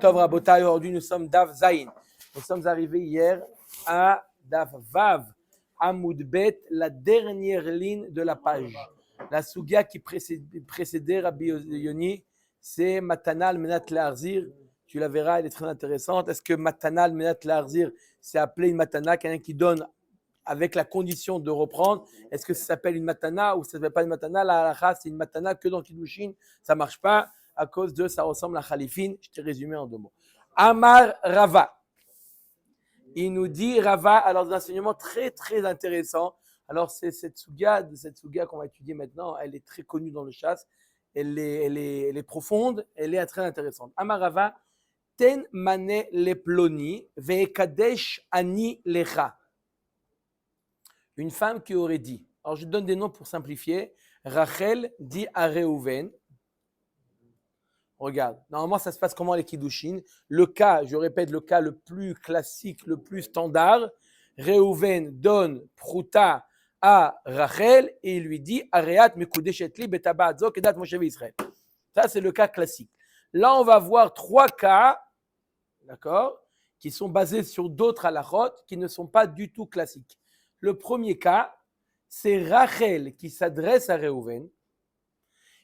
Tov Rabotai, aujourd'hui nous sommes Dav Zayin. Nous sommes arrivés hier à Dav Vav, Amoud Bet, la dernière ligne de la page. La Sugia qui précédait Rabbi Yoni, c'est Matana al-Menat La'arzir. Tu la verras, elle est très intéressante. Est-ce que Matana al-Menat La'arzir, c'est appelé une Matana, quelqu'un qui donne avec la condition de reprendre? Est-ce que ça s'appelle une Matana ou ça ne s'appelle pas une Matana? La halakha, c'est une Matana que dans Kiddushin, ça ne marche pas. À cause de ça ressemble à Khalifin. Je t'ai résumé en 2 mots. Amar Rava. Il nous dit Rava, alors un enseignement très très intéressant. Alors c'est cette suga qu'on va étudier maintenant, elle est très connue dans le chasse, elle est profonde, elle est très intéressante. Amar Rava, ten mane leploni ve'ekadesh ani lecha. Une femme qui aurait dit, alors je donne des noms pour simplifier, Rachel dit à Reuven. Regarde, normalement ça se passe comment les Kiddushin? Le cas, je répète, le cas le plus classique, le plus standard, Reuven donne Prouta à Rachel et il lui dit Areat mekudeshet li betaba zo kedat Moshe Israël. Ça c'est le cas classique. Là on va voir 3 cas, d'accord, qui sont basés sur d'autres halachot qui ne sont pas du tout classiques. Le premier cas, c'est Rachel qui s'adresse à Reuven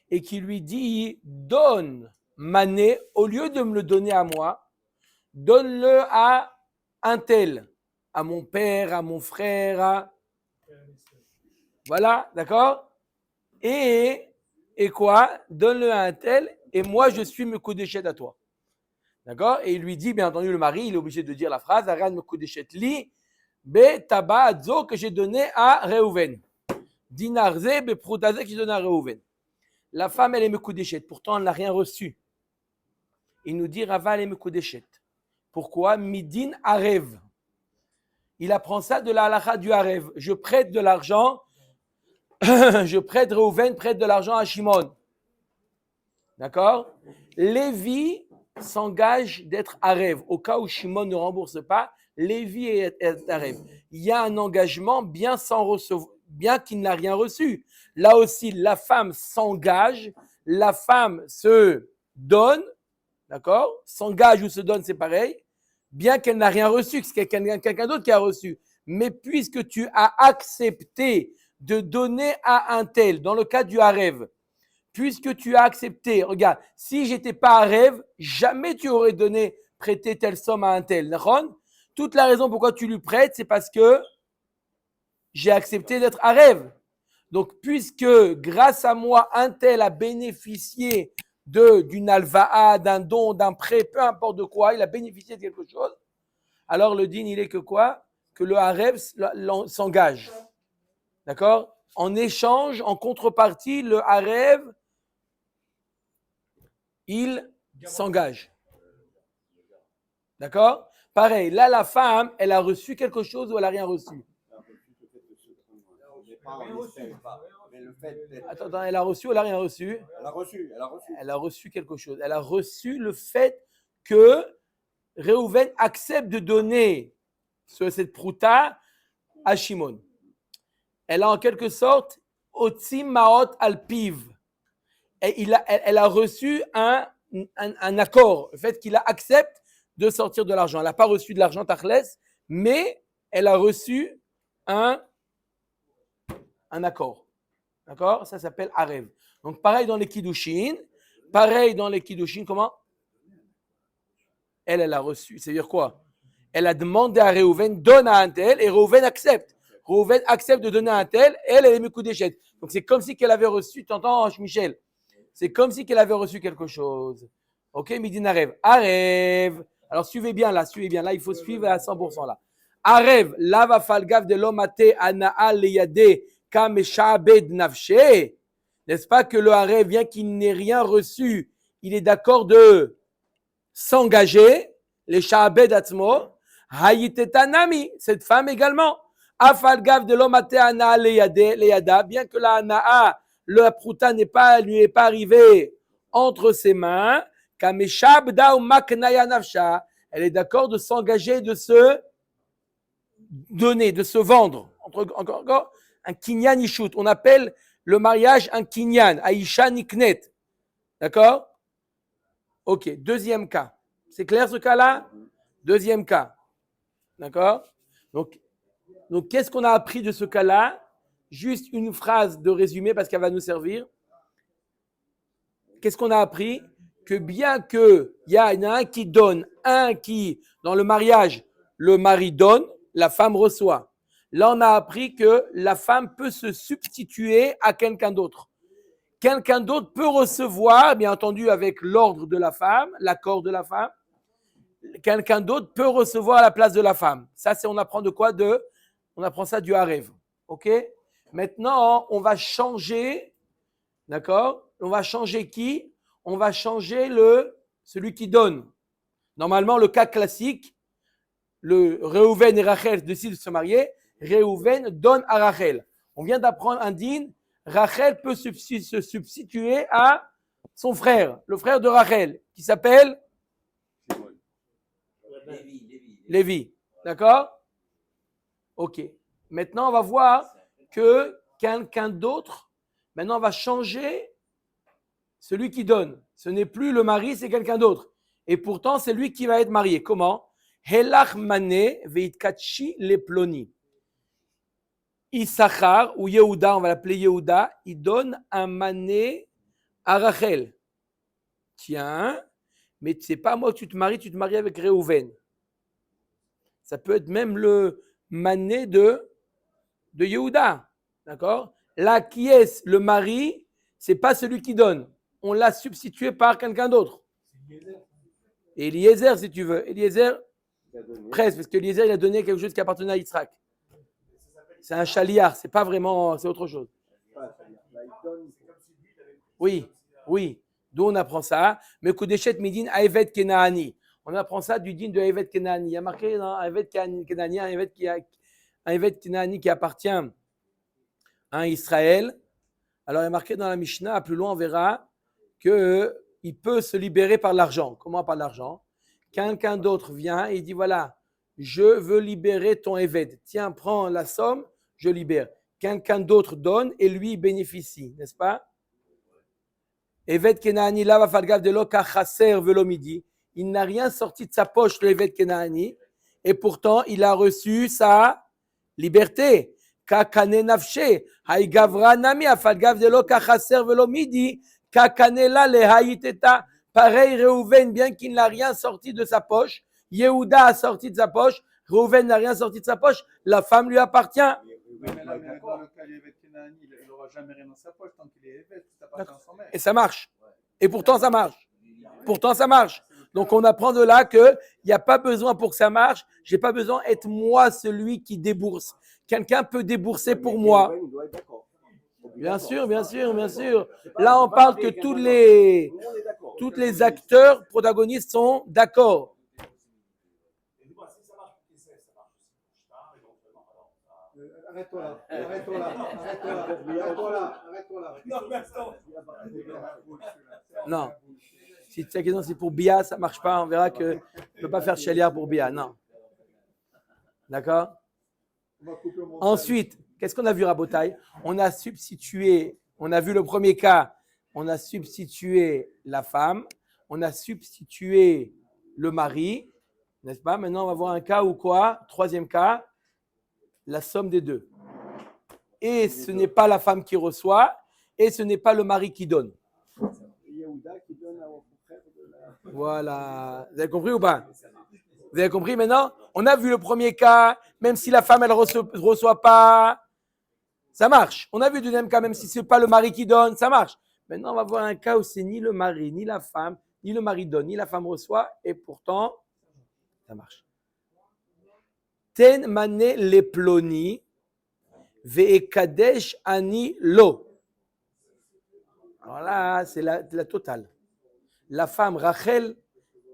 et qui lui dit donne mané, au lieu de me le donner à moi, donne-le à un tel, à mon père, à mon frère, voilà, d'accord? Et quoi? Donne-le à un tel, et moi je suis Mekudeshet à toi. D'accord? Et il lui dit, bien entendu, le mari, il est obligé de dire la phrase, Aran Mekudeshet li, be taba adzo que j'ai donné à Reuven. Dinarze be proutaze que j'ai donné à Reuven. La femme, elle est Mekudeshet, pourtant elle n'a rien reçu. Il nous dit Rava le Mekudeshet. Pourquoi? Midin Arev. Il apprend ça de la halakha du Arev. Je prête de l'argent, je prête Reuven, prête de l'argent à Shimon. D'accord? Lévi s'engage d'être Arev. Au cas où Shimon ne rembourse pas, Lévi est Arev. Il y a un engagement bien qu'il n'a rien reçu. Là aussi, la femme s'engage, la femme se donne. D'accord? S'engage ou se donne, c'est pareil. Bien qu'elle n'a rien reçu, que c'est quelqu'un d'autre qui a reçu. Mais puisque tu as accepté de donner à un tel, dans le cas du Harev, puisque tu as accepté, regarde, si j'étais pas Harev, jamais tu aurais prêté telle somme à un tel. Toute la raison pourquoi tu lui prêtes, c'est parce que j'ai accepté d'être Harev. Donc, puisque grâce à moi, un tel a bénéficié d'une alva'a, d'un don, d'un prêt, peu importe de quoi, il a bénéficié de quelque chose, alors le din, il est que quoi? Que le harev s'engage. D'accord? En échange, en contrepartie, le harev, il s'engage. D'accord? Pareil, là, la femme, elle a reçu quelque chose ou elle n'a rien reçu? Attends, elle a reçu ou elle n'a rien reçu? Elle a reçu quelque chose. Elle a reçu le fait que Reuven accepte de donner cette prouta à Shimon. Elle a en quelque sorte Otsim Maot Alpiv. Elle a reçu un accord, le fait qu'il accepte de sortir de l'argent. Elle n'a pas reçu de l'argent Tachles, mais elle a reçu un accord. D'accord? Ça s'appelle Arev. Donc, pareil dans les Kiddushin. Comment? Elle a reçu. C'est-à-dire quoi? Elle a demandé à Reuven, donne à un tel, et Reuven accepte. Reuven accepte de donner à un tel, elle est Mekudeshet. Donc, c'est comme si qu'elle avait reçu, t'entends, Michel? C'est comme si qu'elle avait reçu quelque chose. Ok? Midin Arev. Arev. Alors, suivez bien là, il faut suivre à 100% là. Arev, lava falgav de l'omate ana'al leyade. N'est-ce pas que le Harev, bien qu'il n'ait rien reçu, il est d'accord de s'engager, les Sha'abed Atzmo, Hayitetanami, cette femme également, Afalgav de l'omate ana leyada, bien que la ana'a, le prouta lui est pas arrivé entre ses mains, Kameshabda ou Maknaya Nafsha, elle est d'accord de s'engager, de se donner, de se vendre. Encore, un kinyan ishut. On appelle le mariage un kinyan, Aisha niknet. D'accord? Ok, deuxième cas. C'est clair ce cas-là? Deuxième cas. D'accord? Donc, qu'est-ce qu'on a appris de ce cas-là? Juste une phrase de résumé parce qu'elle va nous servir. Qu'est-ce qu'on a appris? Que bien qu'il y en a un qui donne, un qui, dans le mariage, le mari donne, la femme reçoit. Là, on a appris que la femme peut se substituer à quelqu'un d'autre. Quelqu'un d'autre peut recevoir, bien entendu, avec l'ordre de la femme, l'accord de la femme. Quelqu'un d'autre peut recevoir à la place de la femme. Ça, on apprend de quoi? On apprend ça du Harev. OK? Maintenant, on va changer, d'accord? On va changer qui? On va changer celui qui donne. Normalement, le cas classique, le Réhouven et Rachel décident de se marier. Réhouven donne à Rachel. On vient d'apprendre un din. Rachel peut se substituer à son frère, le frère de Rachel, qui s'appelle Lévi. D'accord? Ok. Maintenant, on va voir que quelqu'un d'autre, maintenant, va changer celui qui donne. Ce n'est plus le mari, c'est quelqu'un d'autre. Et pourtant, c'est lui qui va être marié. Comment? Helach mané veitkachi leploni. Issachar ou Yehuda, on va l'appeler Yehuda, il donne un mané à Rachel. Tiens, mais c'est pas moi que tu te maries avec Réhouven. Ça peut être même le mané de Yehuda. D'accord? Là, qui est le mari, c'est pas celui qui donne. On l'a substitué par quelqu'un d'autre. Eliezer, si tu veux. Eliezer, presque, parce que Eliezer, il a donné quelque chose qui appartenait à Yitzhak. C'est un chaliar, c'est pas vraiment, c'est autre chose. Oui, oui. D'où on apprend ça. Mais Kodeshet Midin Aevet Kenaani. On apprend ça du din de Aevet Kenaani. Il y a marqué dans Aevet Kenaani, un Aevet Kenaani qui appartient à un Israël. Alors il y a marqué dans la Mishnah, plus loin on verra qu'il peut se libérer par l'argent. Comment par l'argent? Quelqu'un d'autre vient et il dit voilà, je veux libérer ton Eved. Tiens, prends la somme, je libère. Quelqu'un d'autre donne et lui bénéficie, n'est-ce pas? Eved Kenaani lava falgav de lo kachaser velomidi. Il n'a rien sorti de sa poche, le Eved Kenaani, et pourtant il a reçu sa liberté. Kakane nafshe, hay gavra nami afalgav de lo kachaser velomidi, kakane la le hayiteta. Pareil, Réhouven, bien qu'il n'a rien sorti de sa poche, Yehuda a sorti de sa poche, Réhouven n'a rien sorti de sa poche, la femme lui appartient. Mais dans le cas d'Evet Kenaani, il n'aura jamais rien dans sa poche tant qu'il est Evet, ça appartient à son mère. Et ça marche. Et pourtant, ça marche. Pourtant, ça marche. Donc, on apprend de là qu'il n'y a pas besoin pour que ça marche. Je n'ai pas besoin d'être moi celui qui débourse. Quelqu'un peut débourser pour moi. Bien sûr, bien sûr, bien sûr. Là, on parle que tous les acteurs protagonistes sont d'accord. Arrête-toi là. Non. Si ta question c'est pour Bia, ça ne marche pas. On verra que je ne peux pas faire chaliard pour Bia. Non. D'accord? Ensuite, qu'est-ce qu'on a vu, Rabotai? On a substitué, on a vu le premier cas, on a substitué la femme, on a substitué le mari, n'est-ce pas? Maintenant, on va voir un cas où quoi? Troisième cas, la somme des deux. Et ce n'est pas la femme qui reçoit, et ce n'est pas le mari qui donne. Voilà. Vous avez compris ou pas? Vous avez compris maintenant? On a vu le premier cas, même si la femme, elle ne reçoit pas, ça marche. On a vu le deuxième cas, même si ce n'est pas le mari qui donne, ça marche. Maintenant, on va voir un cas où c'est ni le mari, ni la femme, ni le mari donne, ni la femme reçoit, et pourtant, ça marche. Ten mané leploni ve'ekadesh ani lo. Alors là, c'est la totale. La femme, Rachel,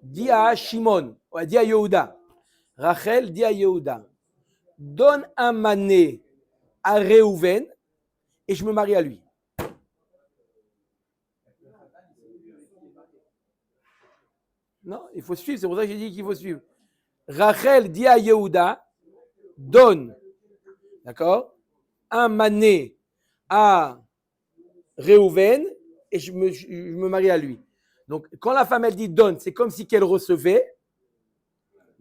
dit à Shimon, ou dit à Yehuda. Rachel dit à Yehuda, donne un mané à Réhouven et je me marie à lui. Non, il faut suivre, c'est pour ça que j'ai dit qu'il faut suivre. Rachel dit à Yehuda, donne, d'accord, un mané à Réhouven et je me marie à lui. Donc, quand la femme, elle dit donne, c'est comme si qu'elle recevait.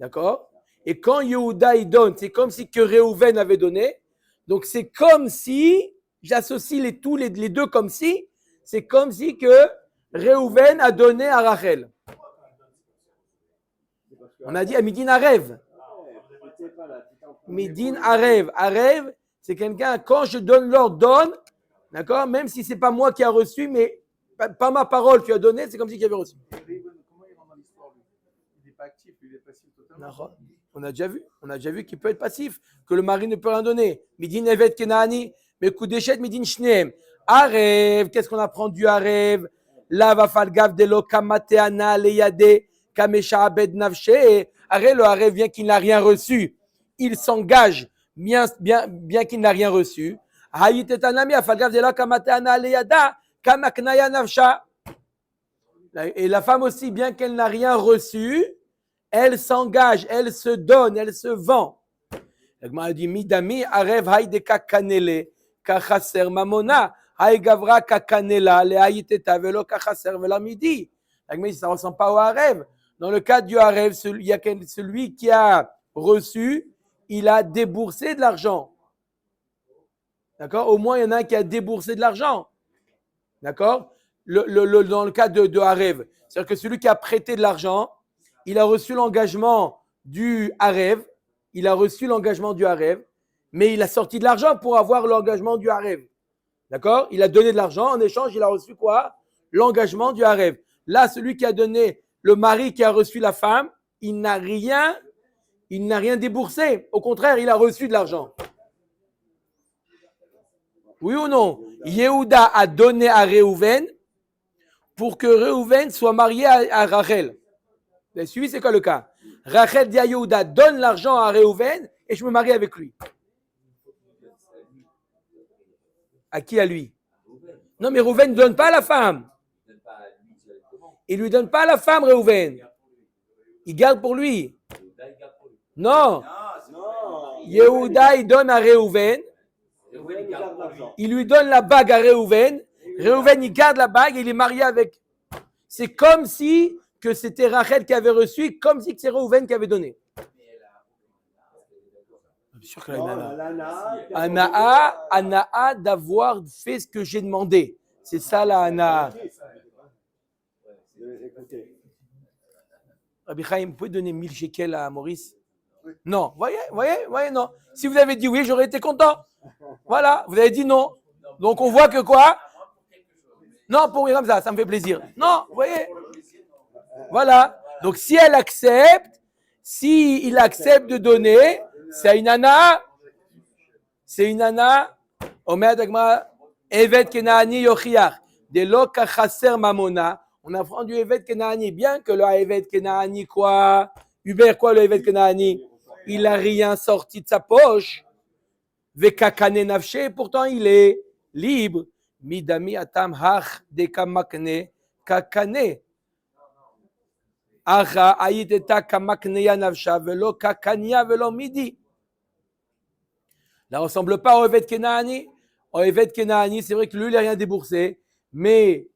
D'accord? Et quand Yehuda il donne, c'est comme si que Réhouven avait donné. Donc c'est comme si, j'associe les deux comme si, c'est comme si que Réhouven a donné à Rachel. On a dit à Midin Arev. Midin Arev. Arev, c'est quelqu'un, quand je donne l'ordre, donne, d'accord? Même si ce n'est pas moi qui a reçu, mais pas ma parole qui a donné, c'est comme si qu'il avait reçu. Comment il rentre dans l'histoire, lui? Il n'est pas actif, il est passif totalement. On a déjà vu qu'il peut être passif, que le mari ne peut rien donner. Midin Evet Kenani, mais Koudeshet Midin Shneem. Arev, qu'est-ce qu'on apprend du Arev? Lava Falgav de lo Kamateana Leyade Kamesha Abed Navshe. Arev, le Arev, bien qu'il n'a rien reçu, il s'engage, bien qu'il n'a rien reçu. Hayitetanami Falgav de lo Kamateana Leyada Kamaknaya Navsha. Et la femme aussi, bien qu'elle n'a rien reçu, elle s'engage, elle se donne, elle se vend. Elle dit Midami arev haide kakanele kachaser mamona hay gavra kakanela le haiteta velo kachaser vela midi. Elle ça ne ressemble pas au arev. Dans le cas du arev, il y a celui qui a reçu, il a déboursé de l'argent. D'accord? Au moins, il y en a un qui a déboursé de l'argent. D'accord? Dans le cas de arev, c'est-à-dire que celui qui a prêté de l'argent, il a reçu l'engagement du Harev, mais il a sorti de l'argent pour avoir l'engagement du Harev. D'accord? Il a donné de l'argent, en échange, il a reçu quoi? L'engagement du Harev. Là, celui qui a donné, le mari qui a reçu la femme, il n'a rien déboursé. Au contraire, il a reçu de l'argent. Oui ou non? Yehuda a donné à Réhouven pour que Réhouven soit marié à Rachel. Vous avez suivi, c'est quoi le cas? Rachel dit à Yehuda, donne l'argent à Réhouven et je me marie avec lui. À qui? À lui? Non, mais Réhouven ne donne pas à la femme. Il ne lui donne pas à la femme, Réhouven. Il garde pour lui. Non. Yehuda, il donne à Réhouven. Il lui donne la bague à Réhouven. Réhouven, il garde la bague et il est marié avec. C'est comme si que c'était Rachel qui avait reçu, comme si c'est Réhouven qui avait donné. Bien sûr que Anaa d'avoir fait ce que j'ai demandé. C'est ça la Anaa. Rabbi Chaim, vous pouvez donner 1000 shekels à Maurice? Non. Voyez, non. Si vous avez dit oui, j'aurais été content. Voilà, vous avez dit non. Donc on voit que quoi? Non, pour comme ça me fait plaisir. Non, vous voyez? Voilà. Donc si elle accepte, si il accepte de donner, c'est une Anaa. Omer Dagma, Evet Kenaani Yochiach. De lo kachaser mamona. On apprend du Evet Kenaani. Bien que le Evet Kenaani, quoi? Hubert, quoi le Evet Kenaani? Il n'a rien sorti de sa poche. Vekakane nafshe, pourtant il est libre. Midami atam hach de kamakne kakane. Acha ayiteta kamakneya nafsha velo kakania velo midi. Ça ne ressemble pas au Evet Kenaani. Au Evet Kenaani, c'est vrai que lui, il n'a rien déboursé, mais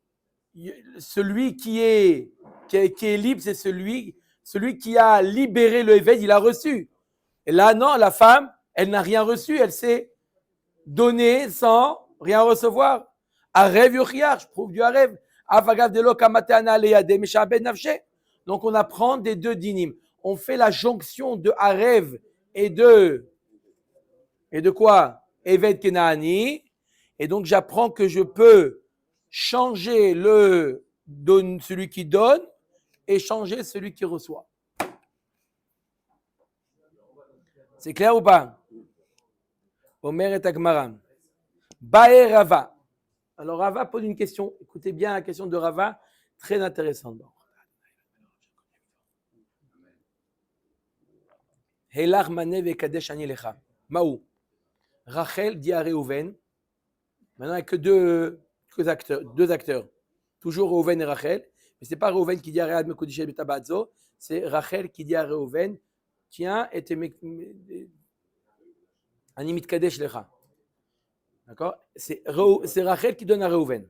celui qui est libre, c'est celui qui a libéré le Evet, il a reçu. Et là, non, la femme, elle n'a rien reçu, elle s'est donnée sans rien recevoir. Arev yochiach, je prouve du arev. Avagav de lo kamateana leyade meshabed nafshe. Donc on apprend des deux dinim. On fait la jonction de arev et de quoi? Evet Kenaani. Et donc j'apprends que je peux changer celui qui donne et changer celui qui reçoit. C'est clair ou pas? Omer et Agmara. Bae Rava. Alors Rava pose une question. Écoutez bien la question de Rava, très intéressante. Helach mane vekadesh ani lecha. Maou. Rachel dit à Réhouven. Maintenant, il n'y a que deux acteurs. Toujours Réhouven et Rachel. Mais ce n'est pas Réhouven qui dit à Réhouven Mekodishet Betabadzo. C'est Rachel qui dit à Réhouven, tiens, Ani mitkadesh lecha. D'accord? C'est Rachel qui donne à Réhouven.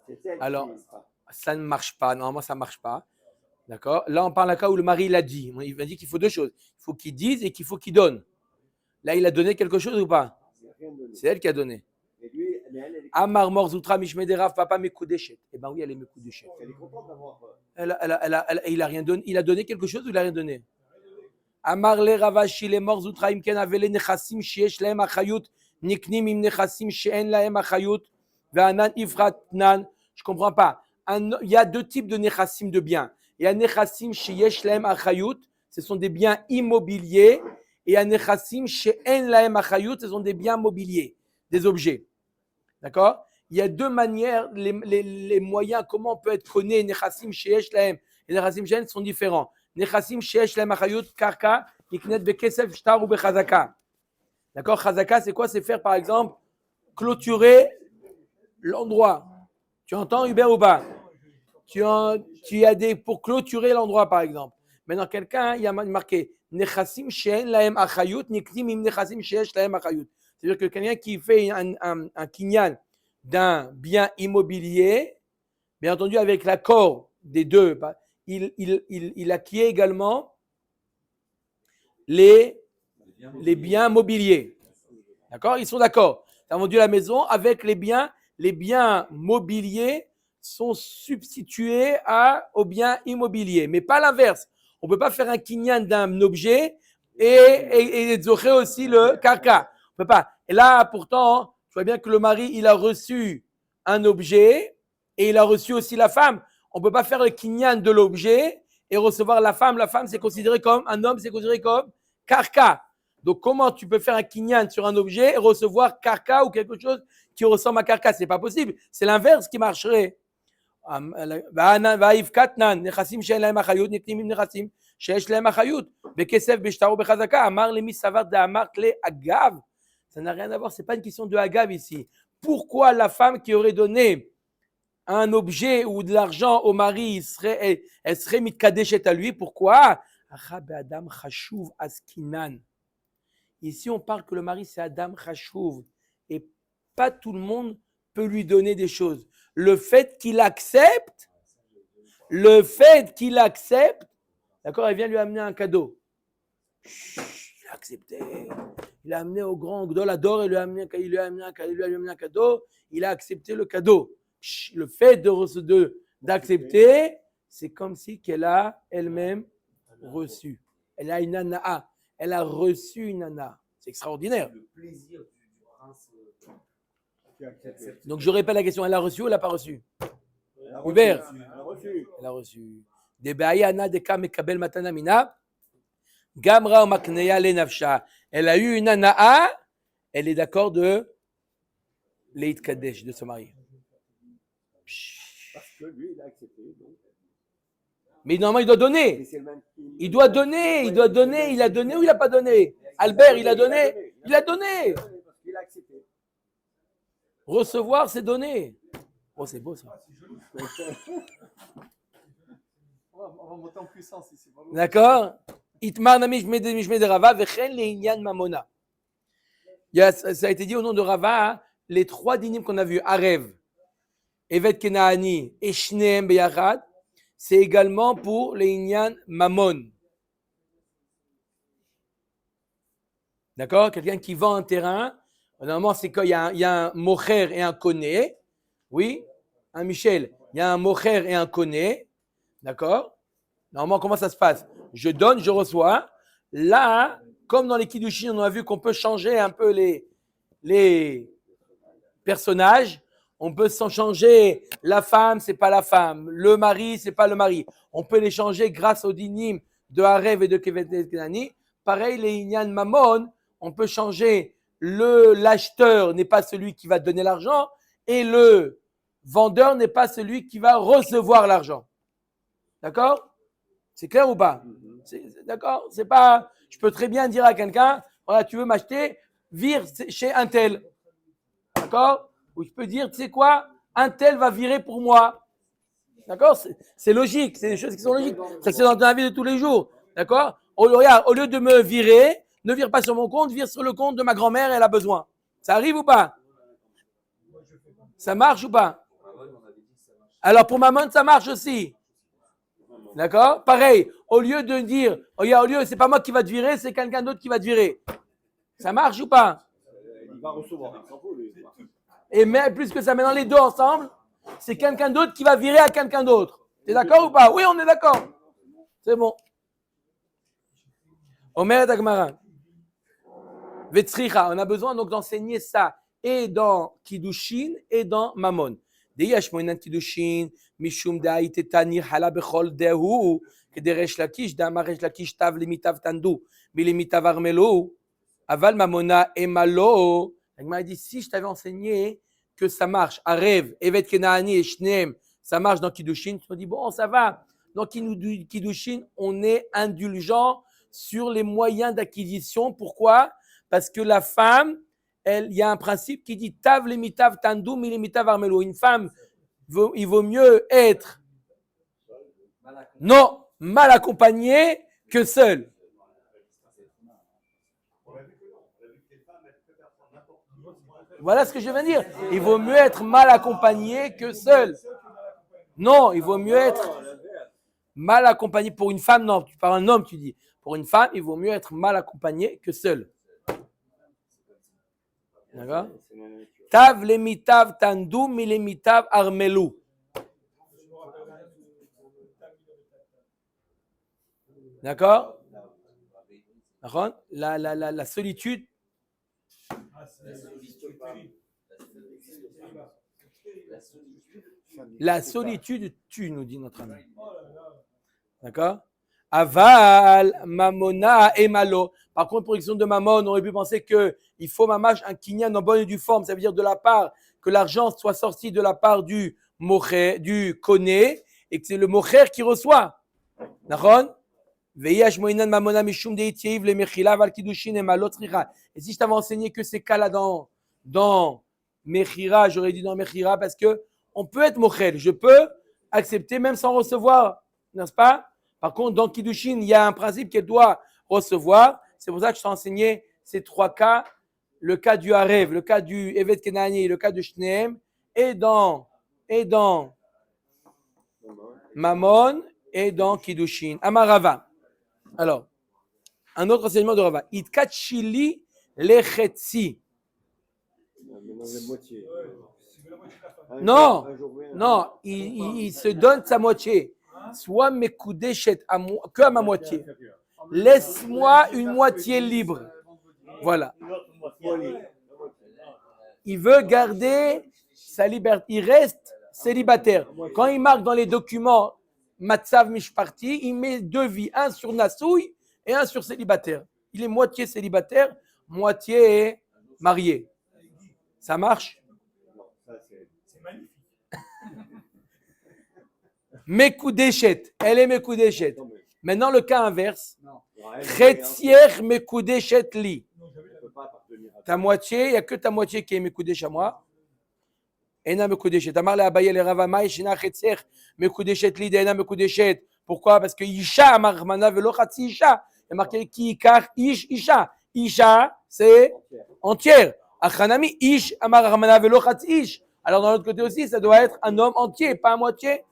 C'est celle Alors, qui sera. ça ne marche pas. Normalement, ça ne marche pas. D'accord? Là, on parle d'un cas où le mari l'a dit. Il m'a dit qu'il faut deux choses. Il faut qu'il dise et qu'il faut qu'il donne. Là, il a donné quelque chose ou pas? Il n'y a rien donné. C'est elle qui a donné. Mais lui, mais elle est Amar Morzoutra Mishmederav, papa Mekoudeshet. Eh bien oui, elle est Mekoudeshet. contente d'avoir. Il a rien donné. Il a donné quelque chose ou il n'a rien donné? Amar le Ravashi le Morzoutra Imken Avele Nechasim Shiesh Lahem Achayut Niknim Im Nechasim She'en Lahem Achayut Ve'anan Ifrat Nan. Je ne comprends pas. Il y a deux types de Nechasim de biens. Il y a Nechasim Sheyesh Lahem Achayut, ce sont des biens immobiliers. Et il y a Nechasim She'en Lahem Achayut, ce sont des biens mobiliers, des objets. D'accord? Il y a deux manières, les moyens, comment on peut être connu, Nechasim Sheyesh Lahem et Nechasim She'en sont différents. Nechasim Sheyesh Lahem Achayut, Karka, Niknet Bekesef Shtar ou Bechazaka. D'accord? Chazaka, c'est quoi? C'est faire, par exemple, clôturer l'endroit. Tu entends, Hubert, ou pas? Tu as des pour clôturer l'endroit, par exemple. Maintenant, quelqu'un, il y a marqué Nechasim She'en Lahem Achayut, Niknim Im Nechasim Sheyesh Lahem Achayut. C'est-à-dire que quelqu'un qui fait un kinyan d'un bien immobilier, bien entendu, avec l'accord des deux, il acquiert également les biens mobiliers. D'accord? Ils sont d'accord. Tu as vendu la maison avec les biens mobiliers sont substitués aux biens immobiliers, mais pas l'inverse. On ne peut pas faire un kinyan d'un objet et zocher aussi le karka. On peut pas. Et là, pourtant, tu vois bien que le mari, il a reçu un objet et il a reçu aussi la femme. On ne peut pas faire le kinyan de l'objet et recevoir la femme. La femme, c'est considéré comme, un homme, c'est considéré comme karka. Donc, comment tu peux faire un kinyan sur un objet et recevoir karka ou quelque chose qui ressemble à karka? C'est pas possible. C'est l'inverse qui marcherait. Vaïf katnan, nechasim she'en lahem achayut, niknim im nechasim sheyesh lahem achayut, bekesef beshtar ou bechazaka, amar le misavar de amar kle agav. Ça n'a rien à voir, c'est pas une question de agav ici. Pourquoi la femme qui aurait donné un objet ou de l'argent au mari, elle serait mitkadeshet à lui? Pourquoi? Adam chashuv askinan. Ici, on parle que le mari, c'est Adam chashuv. Et pas tout le monde peut lui donner des choses. Le fait qu'il accepte, d'accord, elle vient lui amener un cadeau. Il a accepté. Il a amené au grand Gdolador, il lui a amené un cadeau. Il a accepté le cadeau. Le fait d'accepter, c'est comme si qu'elle a elle-même reçu. Elle a une anaa. Elle a reçu une anaa. C'est extraordinaire. Le plaisir du prince. Donc je répète la question, elle a reçu ou elle n'a pas reçu? Hubert. Elle a reçu. De Be'ayana de Kamekabel Matana Mina, Gamra Makneya Le Nafsha. Elle a eu une anaa, elle est d'accord de Leit Kadesh, de se marier. Parce que lui, il a accepté. Donc. Mais normalement, il doit donner. Il doit donner. Il a donné ou il n'a pas donné? Albert, il a donné. Il a donné. Parce qu'il a accepté. Recevoir, c'est donner. Oh, c'est beau ça. On va monter en puissance ici. D'accord? Itmar namish mishme de Rava, vechen leinyan mamona. Ça a été dit au nom de Rava, les trois dynimes qu'on a vus, Arev, Evet Kenaani et Shneem Beyachad, c'est également pour leinyan mamon. D'accord? Quelqu'un qui vend un terrain, normalement, c'est quand il y a un mocher et un koné. Oui, un Michel, il y a un mocher et un koné. D'accord? Normalement, comment ça se passe? Je donne, je reçois. Là, comme dans les Kiddushin, on a vu qu'on peut changer un peu les personnages. On peut s'en changer. La femme, c'est pas la femme. Le mari, c'est pas le mari. On peut les changer grâce aux dinim de Harev et de Kevet Kenani. Pareil, les Inyan Mamon, on peut changer. L'acheteur n'est pas celui qui va donner l'argent et le vendeur n'est pas celui qui va recevoir l'argent. D'accord? C'est clair ou pas? D'accord? C'est pas. Je peux très bien dire à quelqu'un, voilà, tu veux m'acheter, vire chez un tel. D'accord? Ou je peux dire, tu sais quoi? Un tel va virer pour moi. D'accord? C'est logique, c'est des choses qui sont logiques. Ça, c'est dans la vie de tous les jours. D'accord? Regarde, au lieu de me virer, ne vire pas sur mon compte, vire sur le compte de ma grand-mère, elle a besoin. Ça arrive ou pas? Ça marche ou pas? Alors pour maman, ça marche aussi. D'accord? Pareil, au lieu de dire, regarde, au lieu, c'est pas moi qui va te virer, c'est quelqu'un d'autre qui va te virer. Ça marche ou pas? Il va recevoir. Il s'en fout, lui. Et mais plus que ça, maintenant les deux ensemble, c'est quelqu'un d'autre qui va virer à quelqu'un d'autre. T'es d'accord ou pas? Oui, on est d'accord. C'est bon. Omer Dagmara. Vetzricha, on a besoin donc d'enseigner ça et dans Kiddushin et dans Mammon. Deyash moinan Kiddushin, mishum da'it tanir hala bechol dehu, kederesh lakish, da'amaresh lakish tav limitav tandu, milimitav armelo, aval mamona emalo. Il m'a dit, si je t'avais enseigné que ça marche, Arev, Evet Kenaani et Shneem, ça marche dans Kiddushin, tu me dis, bon, ça va. Dans Kiddushin, on est indulgent sur les moyens d'acquisition. Pourquoi? Parce que la femme, il y a un principe qui dit tav limitav tandu milimitav armelo. Une femme, il vaut mieux être non mal accompagnée que seule. Voilà ce que je viens de dire. Il vaut mieux être mal accompagné que seul. Non, il vaut mieux être mal accompagné pour une femme. Non, tu parles un homme, tu dis. Pour une femme, il vaut mieux être mal accompagné que seul. D'accord? Tav lemitav tandu milemitav armelu. D'accord? La solitude. La solitude tue, nous dit notre ami. D'accord? Aval, mamona et malo. Par contre, pour l'exemple de mammon, on aurait pu penser qu'il faut mamash un kinyan en bonne et due forme. Ça veut dire de la part, que l'argent soit sorti de la part du mocher, du koné, et que c'est le mocher qui reçoit. D'accord? Et si je t'avais enseigné que ces cas-là dans Mechira, j'aurais dit dans Mechira, parce que on peut être mochel, je peux accepter même sans recevoir, n'est-ce pas? Par contre, dans Kiddushin, il y a un principe qu'elle doit recevoir. C'est pour ça que je t'ai enseigné ces trois cas, le cas du Harev, le cas du Evet Kenani, le cas de Shneem, et dans Mammon, et dans Kiddushin. Amarava. Alors, un autre enseignement de Rava. Itkachili lechetzi. Non, il se donne sa moitié. Soit mekudeshet que à ma moitié. Laisse-moi une moitié libre. Voilà. Il veut garder sa liberté. Il reste célibataire. Quand il marque dans les documents Matzav Mishparti, il met deux vies, un sur Nassouille et un sur célibataire. Il est moitié célibataire, moitié marié. Ça marche? C'est magnifique. Mekudeshet, elle est Mekudeshet. Maintenant, le cas inverse. Chetzier Mekudeshet li. Ta moitié, il n'y a que ta moitié qui est Mekudesh à moi. Ena Mekudeshet. Amar le Abaye le Rava Shina Chetzier Mekudeshet li de Ena Mekudeshet. Pourquoi? Parce que Isha Amar Rahmana velo Chatzi Isha. Il y a marqué qui car Ish Isha. Isha, c'est entière. Achanami Ish Amar Rahmana velo Chatzi Ish. Alors dans l'autre côté aussi, ça doit être un homme entier, pas à moitié.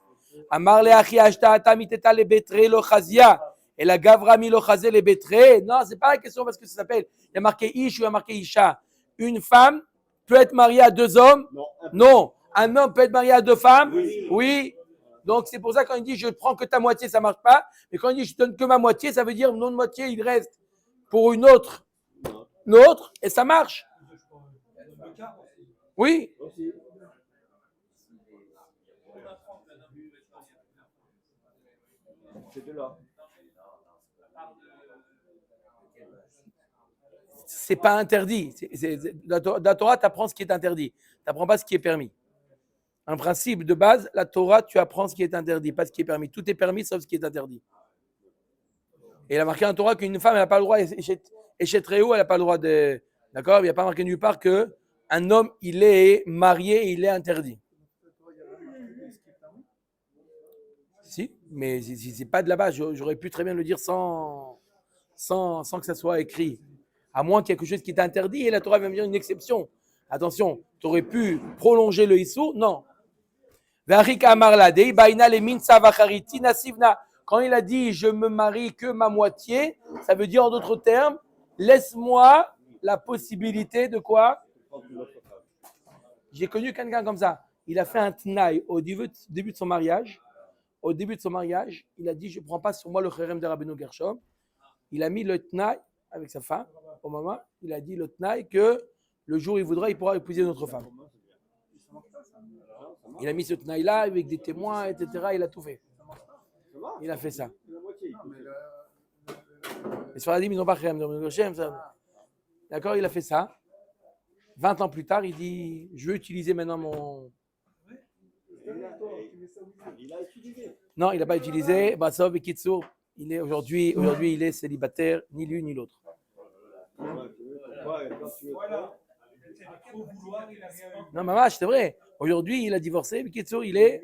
Amar le Achi Ashta Atamiteta le Betre lo Chazia. Et la Gavrami lo Chazé le Betre. Non, c'est pas la question parce que ça s'appelle. Il y a marqué Ish ou il y a marqué Isha. Une femme peut être mariée à deux hommes? Non. Un homme peut être marié à deux femmes? Oui. Donc c'est pour ça quand il dit je ne prends que ta moitié, ça ne marche pas. Mais quand il dit je donne que ma moitié, ça veut dire non de moitié, il reste pour une autre, et ça marche. Oui. C'est pas interdit. La Torah, tu apprends ce qui est interdit. Tu n'apprends pas ce qui est permis. Un principe de base, la Torah, tu apprends ce qui est interdit, pas ce qui est permis. Tout est permis sauf ce qui est interdit. Et il a marqué en Torah qu'une femme, elle n'a pas le droit, et chez Tréou, elle n'a pas le droit de. D'accord? Il n'y a pas marqué nulle part qu'un homme, il est marié et il est interdit. Si, mais c'est pas de là-bas. J'aurais pu très bien le dire sans que ça soit écrit. À moins qu'il y ait quelque chose qui est interdit et la Torah va me dire une exception. Attention, tu aurais pu prolonger le Issou? Non. Ve'achik amar la dei baina lemin savachariti nasivna. Quand il a dit je me marie que ma moitié, ça veut dire en d'autres termes, laisse-moi la possibilité de quoi? J'ai connu quelqu'un comme ça. Il a fait un tnaï au début de son mariage. Au début de son mariage, il a dit je ne prends pas sur moi le kherem de Rabbeinu Gershom. Il a mis le tnaï avec sa femme. Au moment, il a dit le tnaï que le jour où il voudra, il pourra épouser une autre femme. Il a mis ce tnaï-là avec des témoins, etc. Il a tout fait. Il a fait ça. Les Sfaradim, ils n'ont pas kherem de Rabbeinu Gershom. D'accord, il a fait ça. 20 ans plus tard, il dit je veux utiliser maintenant mon. Il a utilisé. Non, il n'a pas utilisé. Bassov et Kitsour, il est aujourd'hui, il est célibataire, ni l'une ni l'autre. Non, maman, c'est vrai. Aujourd'hui, il a divorcé, mais Kitsour, il est.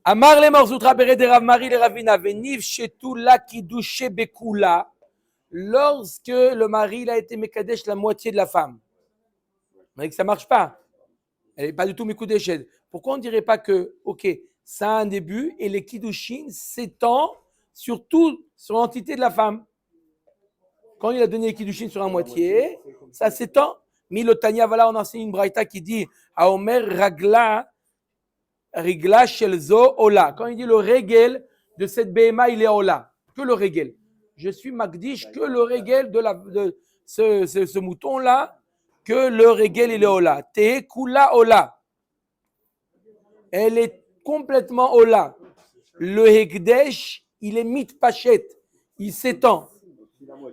Amar le Morzoutra Beret de Rav Mari le Ravina Veniv Shetula Kidushe Bekula. Lorsque le mari il a été Mekadesh la moitié de la femme, mais que ça ne marche pas. Elle n'est pas du tout Mekudeshet. Pourquoi on ne dirait pas que, ok, ça a un début et les Kiddushin s'étend sur l'entité de la femme. Quand il a donné les Kiddushin sur la moitié, ça s'étend. Mais le Tanya, voilà, on enseigne une braïta qui dit Aomer Ragla Shelzo Ola. Quand il dit le régel de cette BMA, il est Ola. Que le régel. Je suis Magdish, que le régel de ce mouton-là, que le régel il est Ola. Te Kula Ola. Elle est complètement Ola. Le Hekdesh, il est mitpachet. Il s'étend.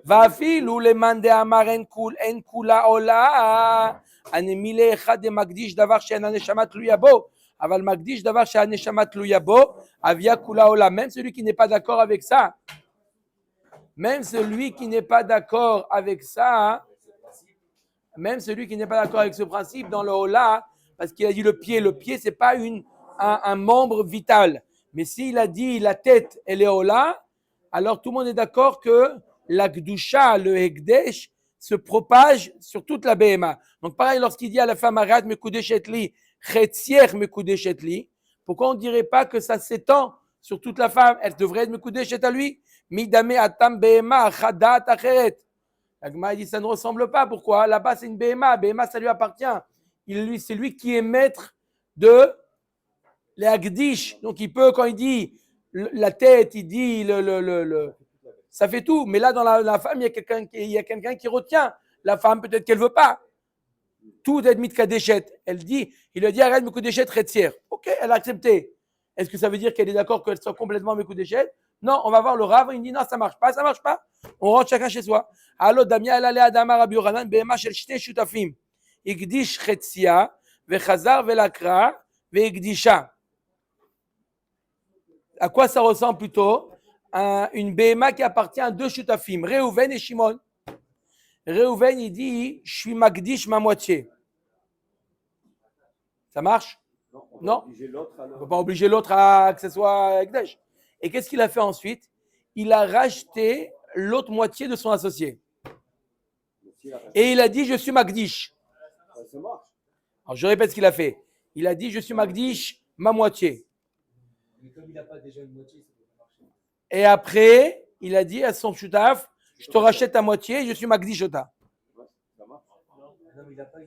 Vafil ou le mande amar en Kula Ola. Anemile echad de Magdish davar she'an haneshama tluya bo. Aval Magdish davar she'an haneshama tluya bo. Avia Kula Ola. Même celui qui n'est pas d'accord avec ça. Même celui qui n'est pas d'accord avec ça, même celui qui n'est pas d'accord avec ce principe dans le Ola, parce qu'il a dit le pied c'est pas un membre vital. Mais s'il a dit la tête, elle est Ola, alors tout le monde est d'accord que la Gdusha, le Hekdesh, se propage sur toute la BMA. Donc pareil, lorsqu'il dit à la femme Arad Mekudeshet li, Chetzier Mekudeshet li, pourquoi on ne dirait pas que ça s'étend sur toute la femme? Elle devrait être Mekudeshet à lui. Midame atam behema chadat acheret. La Gemara dit ça ne ressemble pas. Pourquoi? Là-bas c'est une behema. Behema ça lui appartient. C'est lui qui est maître de l'agdish. Donc il peut, quand il dit la tête, il dit ça fait tout. Mais là dans la femme il y a quelqu'un qui retient. La femme peut-être qu'elle veut pas. Tout est mitkadeshet. Il lui a dit arrête mikudeshet retzier. Ok, elle a accepté. Est-ce que ça veut dire qu'elle est d'accord qu'elle soit complètement mikudeshet? Non, on va voir le Rav, il dit non, ça marche pas. On rentre chacun chez soi. Allo Damia el ale Adama Rabbi Yochanan be'ema shel shtei shutafim. Igdish chetzia vechazar velakra veigdisha. À quoi ça ressemble plutôt? Une BMA qui appartient à deux shutafim, Reuven et Shimon. Reuven, il dit, je suis magdish ma moitié. Ça marche? Non. On ne peut pas obliger l'autre à que ce soit Ekdesh. Et qu'est-ce qu'il a fait ensuite? Il a racheté l'autre moitié de son associé. Et il a dit, je suis Magdish. Alors je répète ce qu'il a fait. Il a dit, je suis Magdish, ma moitié. Mais comme il n'a pas déjà une moitié, ça peut pas marcher. Et après, il a dit à son chutaf, je te rachète ta moitié, je suis Magdish Ota.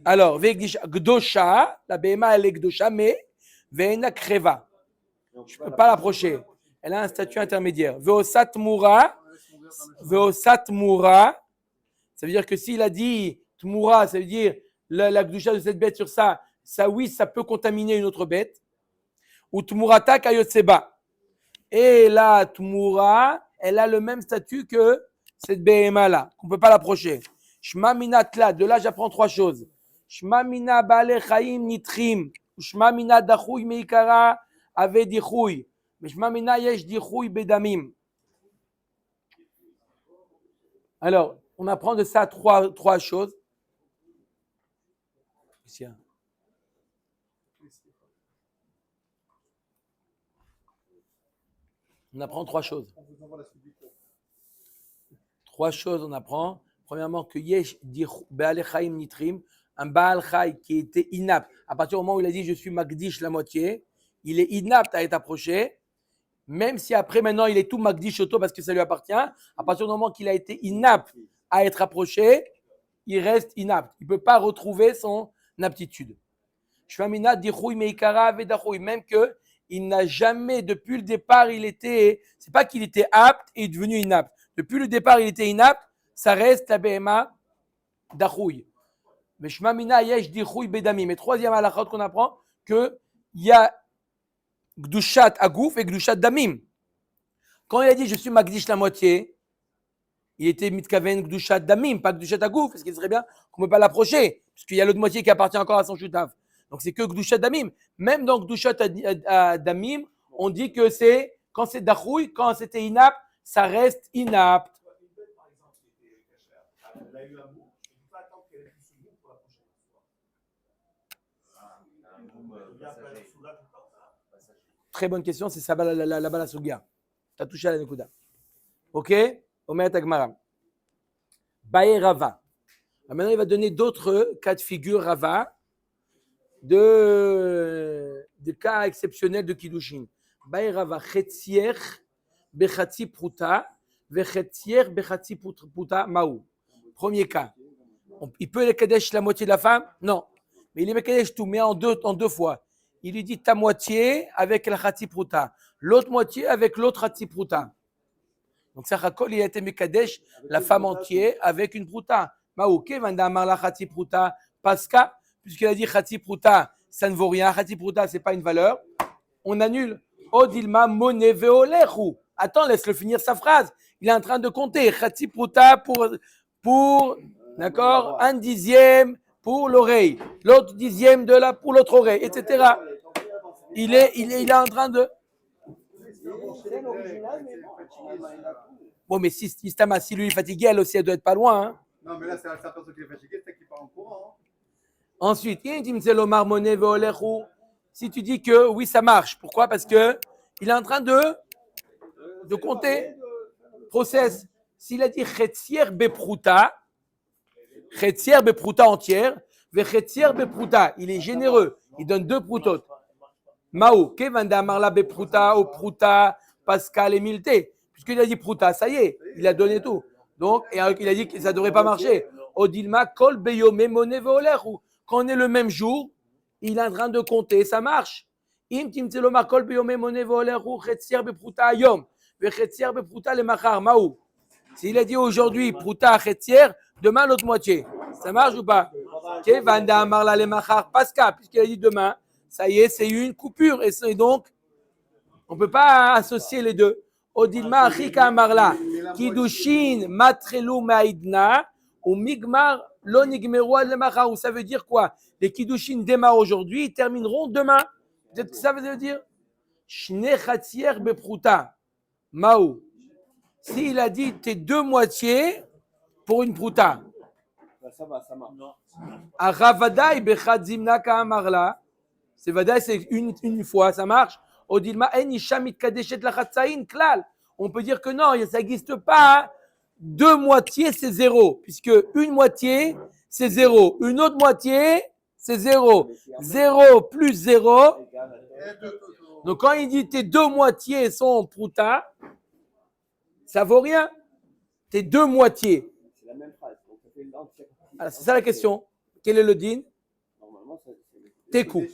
Alors, Gdosha, la BMA elle est Gdosha, mais Ve'ena Kreva. Je ne peux pas l'approcher. Elle a un statut intermédiaire. Ve'osat Moura, ça veut dire que s'il a dit Tmoura, ça veut dire la Gdusha de cette bête sur ça, oui, ça peut contaminer une autre bête. Ou Tmourata Kayotseba. Et la Tmoura, elle a le même statut que cette BMA là, qu'on ne peut pas l'approcher. Shma minatla, de là j'apprends trois choses. Shma mina bale chaim nitrim. Shma mina dachui meikara ave dichui. Mais shma mina yesh dichui bedamim. Alors, on apprend de ça trois choses. On apprend trois choses. Trois choses on apprend. Premièrement, que yesh be'ale chaim nitrim, un Baal Chai qui était inapte, à partir du moment où il a dit je suis Magdish la moitié, il est inapte à être approché, même si après maintenant il est tout Magdish auto parce que ça lui appartient, à partir du moment qu'il a été inapte à être approché, il reste inapte. Il ne peut pas retrouver son aptitude. Shvamina dichoui meikara vedachui, même que il n'a jamais, depuis le départ, c'est pas qu'il était apte et est devenu inapte. Depuis le départ, il était inapte, ça reste la BMA d'achoui. Mais shvamina yesh dichoui bedami. Mais troisième halachot qu'on apprend, qu'il y a gdushat agouf et gdushat damim. Quand il a dit je suis magdish la moitié, il était mitkaven gdushat damim, pas gdushat agouf, parce qu'il serait bien qu'on ne peut pas l'approcher, puisqu'il y a l'autre moitié qui appartient encore à son shutaf. Donc c'est que gdushat damim. Même dans gdushat damim, on dit que c'est quand c'est dachoui, quand c'était inapte, ça reste inapte. Elle a eu un bout, il ne faut pas attendre qu'elle ait plus ce bout pour la prochaine fois. Très bonne question, c'est ça la balasougia. Tu as touché à la nekuda. Ok? Omer Tagmara. Bae Rava. Maintenant, il va donner d'autres cas de figure Rava des cas exceptionnels de Kiddushin. Bae Rava, Chetzier Bechatzi Pruta, Vechetzier Bechatzi Pruta Maou. Premier cas. Il peut les kadesh la moitié de la femme? Non. Mais il les kadesh tout, mais en deux fois. Il lui dit ta moitié avec la Chatzi Pruta, l'autre moitié avec l'autre Chatzi Pruta. Donc, Sachakol, il a été Mekadesh, la femme entière, avec une pruta. Maouké, Vanda Amar la Khati Pruta, Pasca, puisqu'il a dit Khati Pruta, ça ne vaut rien. Khati Pruta, ce n'est pas une valeur. On annule. Odilma Moneveolechu. Attends, laisse-le finir sa phrase. Il est en train de compter. Khati Pruta pour d'accord, un dixième pour l'oreille, l'autre dixième pour l'autre oreille, etc. Il est en train de. Bon, mais si Stama, si lui est fatigué, elle aussi, elle doit être pas loin. Hein. Non, mais là, c'est la personne qui est fatiguée, c'est qui part en courant. Hein. Ensuite, si tu dis que oui, ça marche. Pourquoi? Parce que il est en train de compter. Process. S'il a dit Chetzier Bepruta entière, Vechetzier Bepruta, il est généreux. Il donne 2 prutot. Mao, Kevanda Marla Bepruta, O Pruta, Pascal et Milté. Puisqu'il a dit Pruta, ça y est, il a donné tout. Donc, et il a dit que ça ne devrait pas marcher. Odilma, Kol Beyome Moneveolechu. Quand on est le même jour, il est en train de compter, ça marche. Im Timtzeloma Kol Beyome Moneveolechu, Chetzier Bepruta Yom, Vechetzier Bepruta le Machar, Mao. S'il a dit aujourd'hui Pruta Chetzier, demain l'autre moitié. Ça marche ou pas? Kevanda Marla le Machar, Pascal, puisqu'il a dit demain. Ça y est, c'est une coupure. Et donc, on ne peut pas associer les deux. Odilma achika amarla. Kiddushin matrelu maïdna ou migmar lo nigmeru ad lemachar. Ça veut dire quoi? Les kiddushin démarrent aujourd'hui, ils termineront demain. Peut-être que ça veut dire shne chatzier bepruta. Maou. S'il a dit tes 2 moitiés pour une pruta. Ça va, ça marche. Aravadai bechadzimna ka amarla. C'est vadaï, c'est une fois, ça marche. Odilma en ishamit kadeshet la chatzaïn klal. On peut dire que non, ça n'existe pas. 2 moitiés, c'est 0. Puisque une moitié, c'est 0. Une autre moitié, c'est 0. 0 plus 0. Donc quand il dit tes 2 moitiés sont pruta, ça vaut rien. Tes 2 moitiés. C'est la même phrase. Donc, ça fait une entière. Alors, c'est ça la question. Quel est le din? Normalement, c'est Tekou.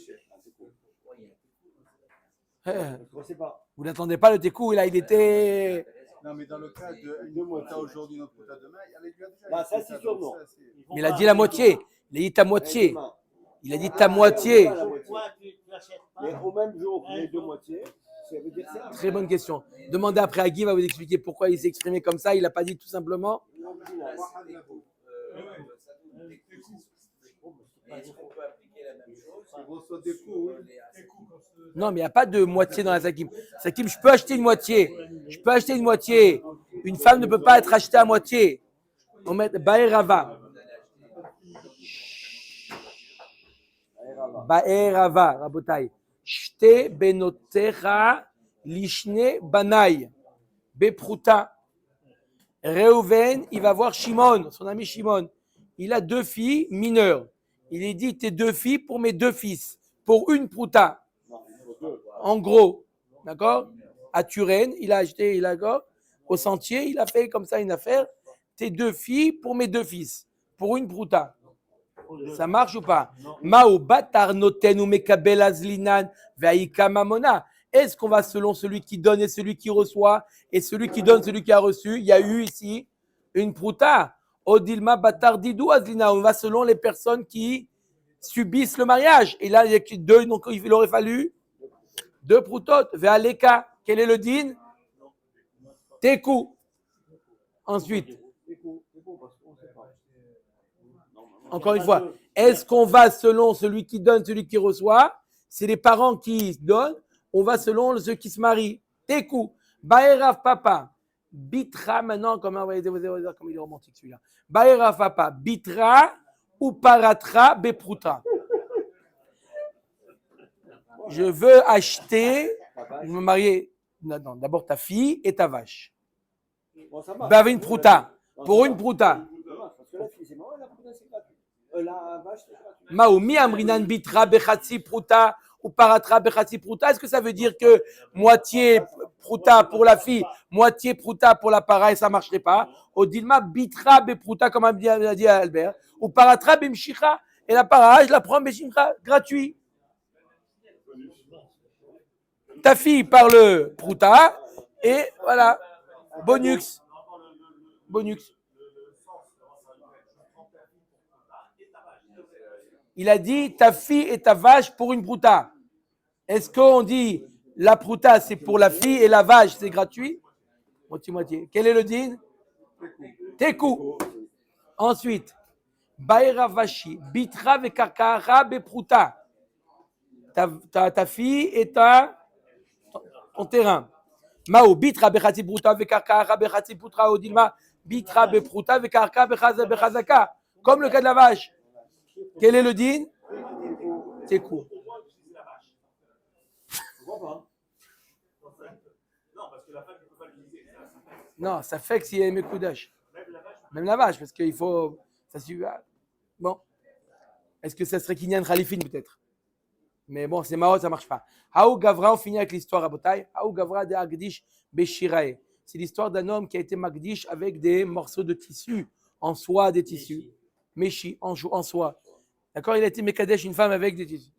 Je sais pas. Vous n'attendez pas le tekou, là, il était. Non, mais dans le cas d'une quota aujourd'hui, notre quota demain, avec lui, Bah, ça, c'est sûr, non. Mais il a dit la moitié. Il a dit ta moitié. Il a dit ta moitié. Mais au même jour, les 2 moitiés, ça veut dire ça. Très bonne question. Demandez après à Guy, il va vous expliquer pourquoi il s'est exprimé comme ça. Il n'a pas dit tout simplement. Est-ce qu'on peut appliquer la même chose? Non, mais il n'y a pas de moitié dans la Sakim. Sakim, je peux acheter une moitié. Je peux acheter une moitié. Une femme ne peut pas être achetée à moitié. On met Baerava. Baerava, Rabotai. Shte benotecha lishne banai. Bepruta. Reuven, il va voir Shimon, son ami Shimon. Il a 2 filles mineures. Il est dit tes 2 filles pour mes 2 fils, pour une prouta. Non, il faut deux. En gros, d'accord? À Turenne, il a acheté, au sentier, il a fait comme ça une affaire. Tes 2 filles pour mes 2 fils, pour une prouta. Ça marche ou pas? Mao batar noten ou mekabel azlinan ve'aika mamona. Est-ce qu'on va selon celui qui donne et celui qui reçoit, et celui qui donne, celui qui a reçu? Il y a eu ici une prouta. Odilma batar didou azlina. On va selon les personnes qui subissent le mariage. Et là, il y a 2, donc il aurait fallu 2 proutotes. Ve'aleka. Quel est le din? Teku. Ensuite. Encore une fois, est-ce qu'on va selon celui qui donne, celui qui reçoit? C'est les parents qui donnent. On va selon ceux qui se marient. Teku. Baerav papa. Bitra, maintenant, comment il est romantique celui-là. Baerav papa. Bitra ou paratra beprutra. Je veux acheter, je veux me marier. Non, d'abord ta fille et ta vache. Bon, ça marche. Bah, une prouta. Pour une prouta. Parce que la fille, c'est marrant, la prouta, c'est gratuit. La vache, c'est gratuit. Maomi amrinan bitra bechatsi prouta ou paratra bechatsi prouta. Est-ce que ça veut dire que moitié prouta pour la fille, moitié prouta pour la para et ça ne marcherait pas? Au dilma bitra beprouta, comme a dit Albert, ou paratra bemshira. Et la para, je la prends bemshira gratuit. Ta fille parle prouta et voilà, bonux. Bonux. Il a dit ta fille et ta vache pour une prouta. Est-ce qu'on dit la prouta c'est pour la fille et la vache c'est gratuit? Moitié-moitié. Quel est le din? Teku. Ensuite, Baera vashi, bitra ve karkara be prouta. Ta fille et ton terrain. Mao bitra bechatzi prouta ve karkara bechatzi prouta odilma bitra be prouta ve karkara bechazaka. Comme le cas de la vache. Quel est le din? Teku. Non, ça fait que s'il y a mes coudages. Même la vache, parce qu'il faut. Ça suit. Bon. Est-ce que ça serait Kinyan Khalifin peut-être? Mais bon, c'est marrant, ça ne marche pas. Haou Gavra, on finit avec l'histoire à Botaï. Haou Gavra de Agdish Beshirae. C'est l'histoire d'un homme qui a été Magdish avec des morceaux de tissu, en soie des tissus. Meshi, en soie. D'accord? Il a été Mekadesh, une femme avec des tissus.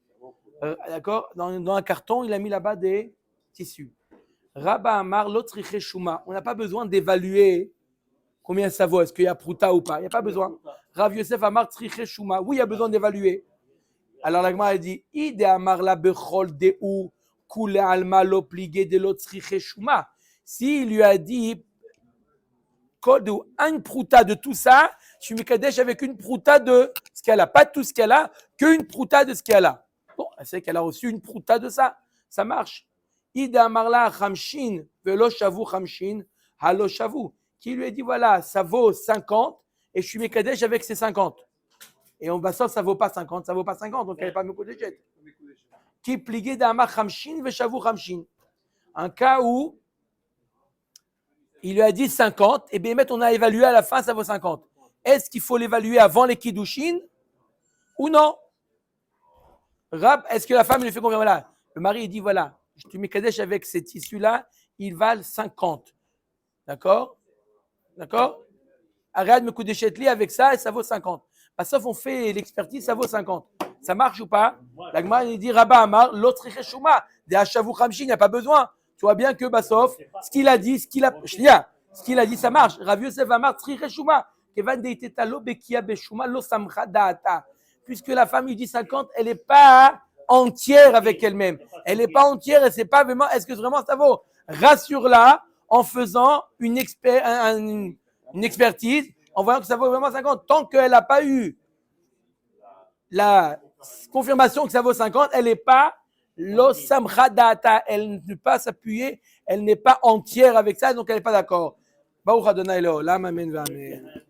D'accord? Dans un carton, il a mis là-bas des tissus. Rabba Amar, l'autre Shuma. On n'a pas besoin d'évaluer combien ça vaut. Est-ce qu'il y a prouta ou pas? Il n'y a pas besoin. Rav Yosef Amar, Shuma. Oui, il y a besoin d'évaluer. Alors la Gemara dit Ide Amar la Bechol Deu Kule Alma lo pligé de l'autre Shuma. S'il lui a dit une prouta de tout ça, je suis Mekadesh avec une prouta de ce qu'elle a. Pas tout ce qu'elle a, qu'une prouta de ce qu'elle a. Bon, elle sait qu'elle a reçu une prouta de ça. Ça marche. Ida Amarla Chamshin, Velo Shavu Chamshin, Halo Shavu. Qui lui a dit voilà, ça vaut 50 et je suis Mekadesh avec ces 50. Et on va ça vaut pas 50, ça vaut pas 50, donc elle n'est pas Mekadesh. Qui pligué d'Amar Chamshin, Veshavu Chamshin. Un cas où il lui a dit 50, et bien on a évalué à la fin, ça vaut 50. Est-ce qu'il faut l'évaluer avant les Kiddushin ou non? Rab, est-ce que la femme lui fait combien? Voilà. Le mari il dit voilà, tu Mekadesh avec ces tissus-là, ils valent 50. D'accord? D'accord? Arrête me coup de chetli avec ça et ça vaut 50. Bah, sauf on fait l'expertise, ça vaut 50. Ça marche ou pas? La Gemara il dit Rabba Amar, l'autre Shuma, des Hashavu Khamshin, il n'y a pas besoin. Tu vois bien que Bassof, ce qu'il a dit, ce qu'il a dit, ça marche. Rav Yosef Amar, Shuma, Kevan Deitetalo Bekia Beshuma, Lo Samcha Daata. Puisque la femme lui dit 50, elle n'est pas entière avec elle-même. Elle n'est pas entière et c'est pas vraiment, est-ce que vraiment ça vaut? Rassure-la en faisant une expertise, en voyant que ça vaut vraiment 50. Tant qu'elle n'a pas eu la confirmation que ça vaut 50, elle n'est pas lo samcha data, elle ne peut pas s'appuyer, elle n'est pas entière avec ça, donc elle n'est pas d'accord. Baruch Adonai Leolam, amen, amen.